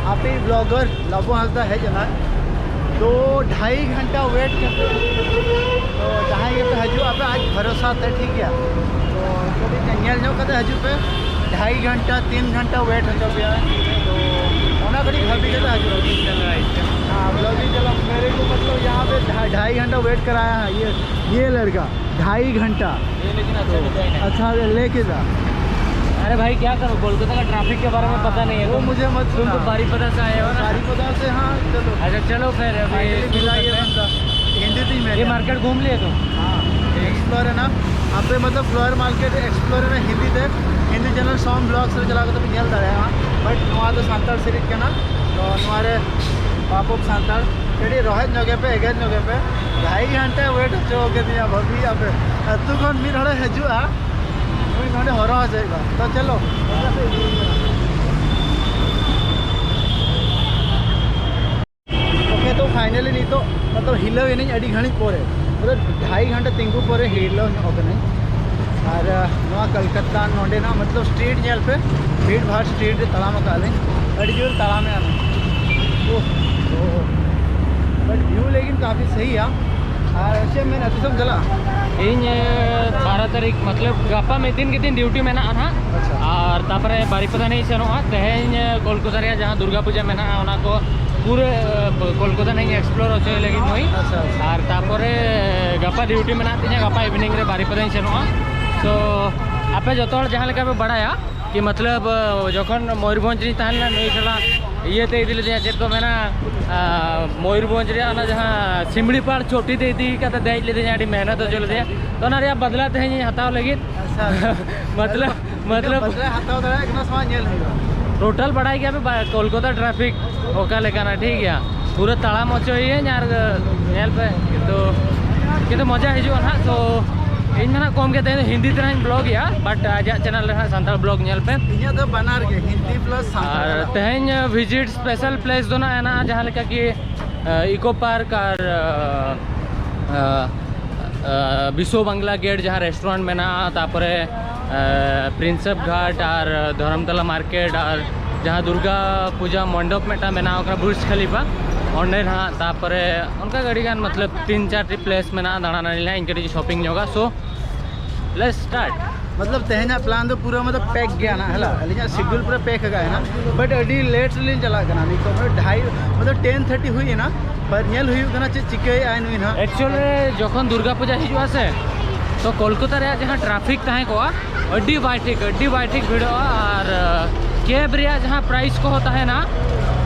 आप ही ब्लॉगर लबो हंसदा है जना तो 2.5 घंटा वेट करते तो जहाँ ये पे हजू आप आज भरोसा था ठीक है तो कभी जंगल जो कहते हजू पे 2.5 घंटा 3 घंटा वेट हो गया तो होना कभी भाभी कहते हजू चल रहा है। हाँ ब्लॉगिंग चला मेरे को मतलब यहाँ पे 2.5 घंटा वेट कराया है ये लड़का 2.5 घंटा ये लेकिन अच्छा डिजाइन है। अच्छा लेके जा। अरे भाई क्या करो, कोलकाता का ट्रैफिक के बारे में पता नहीं है। वो मुझे मत तुम तो बारीपदा से आए हो ना। बारीपदा से। हाँ चलो अच्छा चलो फिर अभी हिंदी थी मैं ये मार्केट घूम लिए तुम। हाँ एक्सप्लोर है ना आप पे मतलब फ्लोर मार्केट एक्सप्लोर है हिंदी थे हिंदी चैनल सॉन्ग ब्लॉग से चला तो झेल रहे हाँ बट नुआ तो सांताड़ सीरीज के ना तो नुआरे पापोप सांताड़ कड़ी रोहित नोगे पे एगेज नोगे पे 2.5 घंटे वेट हो गए दिया भाभी आप तू कौन मी थोड़ा हजुआ कोई नोड़े हो रहा जाएगा तो चलो ओके तो फाइनली नहीं तो मतलब हिलो ही नहीं अड़ी घड़ी पोरे मतलब 2.5 घंटे तिंगू पोरे हिलो नहीं और नवा कलकत्ता नोडे ना मतलब स्ट्रीट जेल पे भीड़ भाड़ स्ट्रीट तला में काले अड़ी जोर तला में आना बट व्यू लेकिन काफ़ी सही है और अच्छे मैं नहीं समझला इन 12 तारीख मतलब गप्पा में दिन के दिन ड्यूटी में ना आना और तापर बारीपदा नहीं सेनोगा तेज कोलकाता रे जहाँ दुर्गा पूजा में ना ओना को पूरे कोलकाता नहीं एक्सप्लोर हो लेकिन वही और तापरे गप्पा ड्यूटी में ना तीन गप्पा इवनिंग रे बारीपदा नहीं सेनोगा तो आपे जो जहाँ लेका पे बढ़ाया कि मतलब जखन मयूरभंज री तहन नई चला ये ते दिले दिया चेक को मैंने मयूरभंज रे ना जहाँ सिमड़ीपाड़ चोटी दे दी का तो देख लेते हैं मेहनत चल दिया तो ना रे बदला ते हताव लगी मतलब टोटल बढ़ाई गया पे कोलकाता ट्रैफिक ओका लेका ना ठीक है पूरा तड़ा मचो ही है यार नेल पे तो मजा हिजुआ ना तो इन ना कम के हिंदी तरह ब्लॉग या बट आज चैनल सानताल ब्लॉग नेल पे तो बनार के हिंदी प्लस और तेज विजिट स्पेशल प्लेस दो ना है ना जहाँ लेका कि इको पार्क और विश्व बंगला गेट जहाँ रेस्टोरेंट में ना तापरे प्रिंसेप घाट और धर्मतला मार्केट और जहाँ दुर्गा पूजा मंडप मेटा में ना बुर्ज खलीफा ऑनलाइन हाँ तापरे उनका गाड़ी गान मतलब 3-4 प्लेस में ना दाना नहीं इनके शॉपिंग होगा सो लेट्स स्टार्ट मतलब तेहना प्लान तो पूरा मतलब पैक गया ना है अली शेड्यूल पूरा पैक है ना बट अभी लेट से चला गया नहीं तो मतलब 10:30 हुई ना पर नेल हुई ना चिके आइन हुई ना एक्चुअली जखन दुर्गा पूजा हिजुआ से तो कोलकाता रे जहाँ ट्रैफिक तहे को अड्डी बाइटिक भीड़ और कैब रे जहाँ प्राइस को होता है ना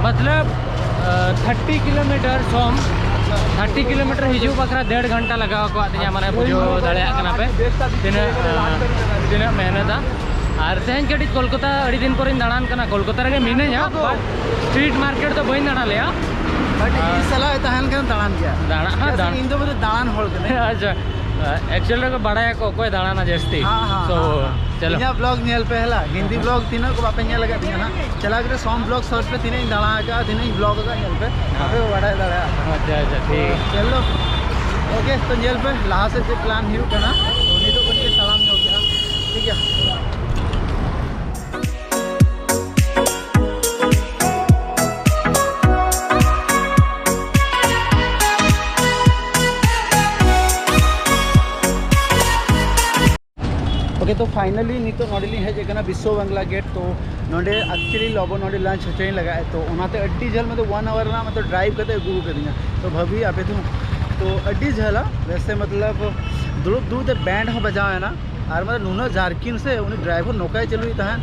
मतलब 30 किलोमीटर सोम 30 किलोमीटर हिजू बकरा 1.5 घंटा लगा को माने बुझो दाड़ा पे तीन मेहनत और तेज कटी कोलकाता अड़ी दिन पर दाड़ान करना कोलकाता रे मीने स्ट्रीट मार्केट तो बी दाड़ा लिया बट सलाह तहन के दाड़ान गया दाड़ा हाँ दाड़ा इन तो दाड़ान होल के अच्छा एक्चुअली को बड़ा को कोई दाड़ा ना जस्ती तो चलो इना ब्लॉग नेल पहला हिंदी ब्लॉग तीनों को बापे नेल लगा दिया ना चला के सॉन्ग ब्लॉग सर्च पे तीन दाड़ा का तीन ब्लॉग का नेल पे बापे बड़ा दाड़ा अच्छा ठीक चलो ओके तो नेल पे लास्ट से प्लान हिउ करना तो नहीं तो कोई सलाम हो गया ठीक है। ओके तो फाइनली नहीं तो नोडली है विश्व बंगला गेट तो नोडे एक्चुअली लोगों नोडे लंच होचे लगा है तो उनाते अड्डी झल मतलब 1 आवर ना मतलब ड्राइव करते गुरु कर दिया तो भाभी आपे तो अड्डी झला वैसे मतलब दुरुप दूर बैंड हो बजाओ है ना और मतलब नूना जारकिन से उन्हें ड्राइवर नौकाय चलू तहन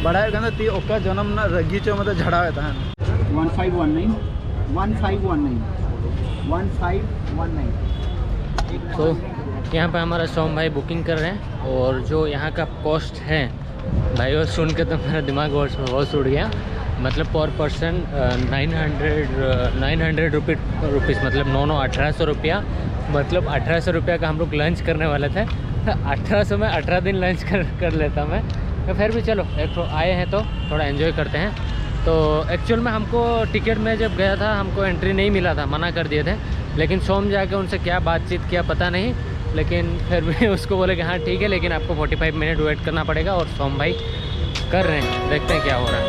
बढ़ाए गना ती ओका जन्म ना रगी चो मतलब झड़ावे तहन 1519 तो यहाँ पे हमारा सोम भाई बुकिंग कर रहे हैं और जो यहाँ का कॉस्ट है भाई वो सुन के तो मेरा दिमाग बहुत उड़ गया मतलब पर पर्सन 900 रुपीज़ मतलब 1800 रुपया मतलब 1800 रुपया का हम लोग लंच करने वाले थे 1800 में 18 दिन लंच कर लेता मैं तो फिर भी चलो एक तो आए हैं तो थोड़ा एंजॉय करते हैं। तो एक्चुअल में हमको टिकट में जब गया था हमको एंट्री नहीं मिला था, मना कर दिए थे, लेकिन सोम जाके उनसे क्या बातचीत किया पता नहीं, लेकिन फिर भी उसको बोले कि हाँ ठीक है लेकिन आपको 45 मिनट वेट करना पड़ेगा और सोम भाई कर रहे हैं, देखते हैं क्या हो रहा है।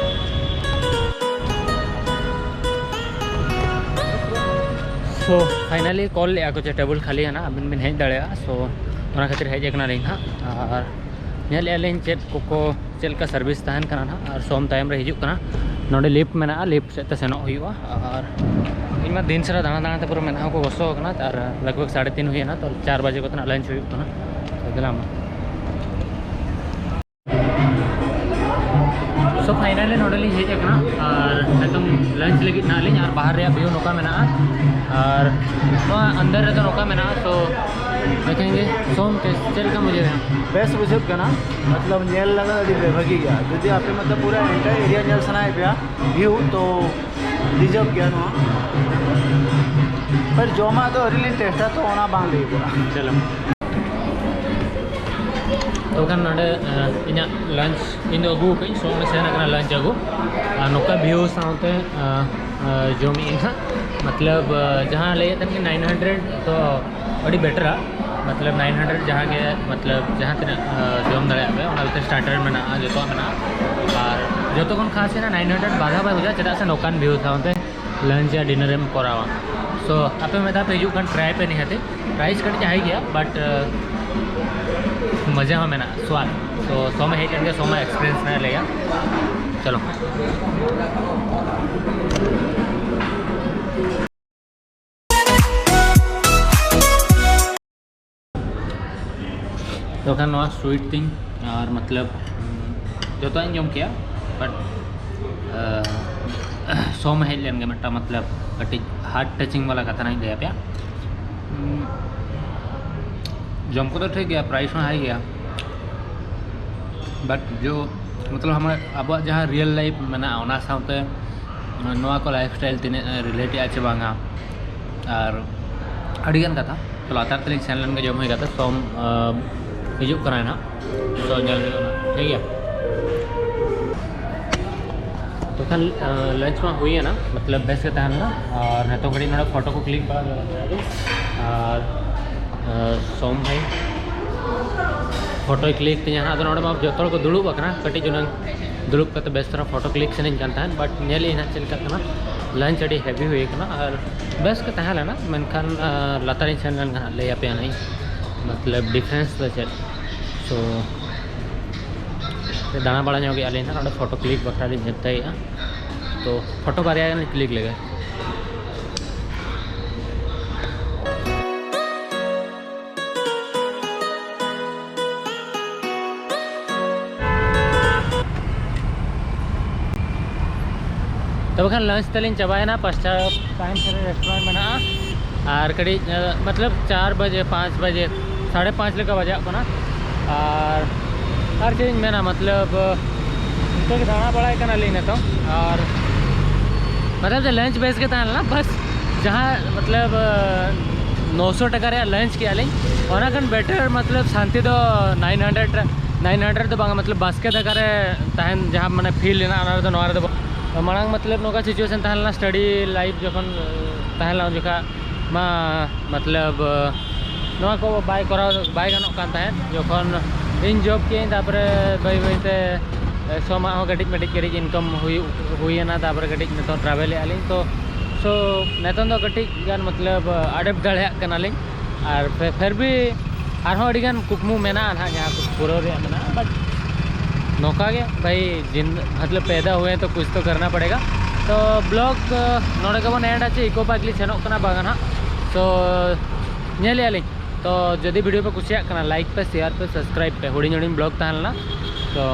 सो फाइनली कॉल ले को टेबल खाली है ना अबिन बिन हेज दाड़ा सो ओना खातिर हेज एकना लें हाँ और नेल एलिन चेक को चेल का सर्विस तहन कना ना और सोम टाइम रे हिजुक कना नोडे लिफ्ट में लिफ्ट से सेनो हुआ और इनमें दिन सारा दाना दाना ते पूरा मेना को गोसो कना और लगभग 3:30 हुई ना तो 4 बजे को तना लंच हुई कना गलाम सो फाइनली नोडली हेज कना और एकदम लंच लगी ना लिंग और बाहर रे व्यू नोका मेना और अंदर रे तो नोका मेना तो देखेंगे सोम चल का मुझे बेस्ट बुझे कना मतलब नेल लगा भागी गया यदि आप मतलब पूरा एंटायर एरिया नेल सनाए पे व्यू तो रिजर्व गया ना पर जोमा तो रियली टेस्ट तो ओना बांग ले पूरा चलो तो kan nade inya lunch indo agu kai so me sena kana lunch agu noka view saute jom ina मतलब जहाँ ले तन के 900 तो बड़ी बेटर है मतलब 900 जहाँ के मतलब जहाँ तेना जोम दड़े पे ओना ते स्टार्टर में ना जो तो में ना और जो तो कौन खास है ना 900 बाधा बाय हो जा चदा से नोकान व्यू साउते लंच या डिनर में करावा सो आपे में ता पेजू कन ट्राई पे नहीं हते प्राइस कट जाए गया बट मज़ा है मैंने स्वाद तो सो में है करके सो में एक्सपीरियंस नहीं लिया चलो तो kan no sweet thing और मतलब जो तो जम किया बट सो में है लेंगे मट्टा मतलब कटी हार्ट टचिंग वाला कथा नहीं दिया पे जम को तो ठीक गया प्राइस में हाई गया बट जो मतलब हमारे अब जहाँ रियल लाइफ में ओना साउते नवा को लाइफ स्टाइल तीन रिलेटेड आचे बांगा और अड़ीगन कथा तो लातार तली चैनल में जम होगा सोम हिजुक करा ना तो ठीक है तो कल लंच में हुई है ना मतलब बेस्ट कहता है ना और नहीं तो घड़ी ना फोटो को क्लिक और सोम भाई फोटो क्लिक तीन हाँ तो जो को दुड़ूब कटी जो दुड़ूब करते बेस्ट तरह फोटो क्लिक से बट नेली ना चलता लंच अड़ी हेवी हुई और बेस्ट का तहल ना मेनखान लातार सेन ले पे नहीं मतलब डिफरेंस तो चेक सो दाना बड़ा गया ना फोटो क्लिक बखरा झेपता तो फोटो बारे क्लिक लगे तो बखान लंच तलिन चाबाए ना पश्चात टाइम से रेस्टोरेंट में और कड़ी मतलब 4 बजे 5 बजे 5:30 लेका बजा को ना और हर चीज़ में ना मतलब तो दाना बड़ा करना लेने तो और मतलब जो लंच बेस के ना बस जहाँ मतलब 900 टका रे लंच किया लें और बेटर मतलब शांति तो 900 तो बांगा मतलब बास्के टका रे तहन जहाँ मैंने फील लेना तो नवा रे मांग मतलब नौका सिचुएशन तहलना स्टडी लाइफ जखन तहला जोखा मा मतलब नौका को बाय करा बाय गानों कान तहन जखन इन जॉब के तापर बाय बाय ते सोमा हो गटिक मेटिक करी इनकम हुई ना तापर गटिक ने तो ट्रैवल आलिन तो सो नेतन तो गटिक गान मतलब अडेप दड़े कनालिन और फिर भी आरहों अड़ी गान कुकमु मेना ना जहाँ पूरा रे मेना बट नौका के भाई जिन मतलब पैदा हुए हैं तो कुछ तो करना पड़ेगा तो ब्लॉग नोड़े के बन एंड अच्छे इको पार्क सेनों कना बागान तो नेलिया लिंग तो जदि वीडियो पे कुछ लाइक पे शेयर पे सब्सक्राइब पे हुडिंग ब्लॉग तहलना तो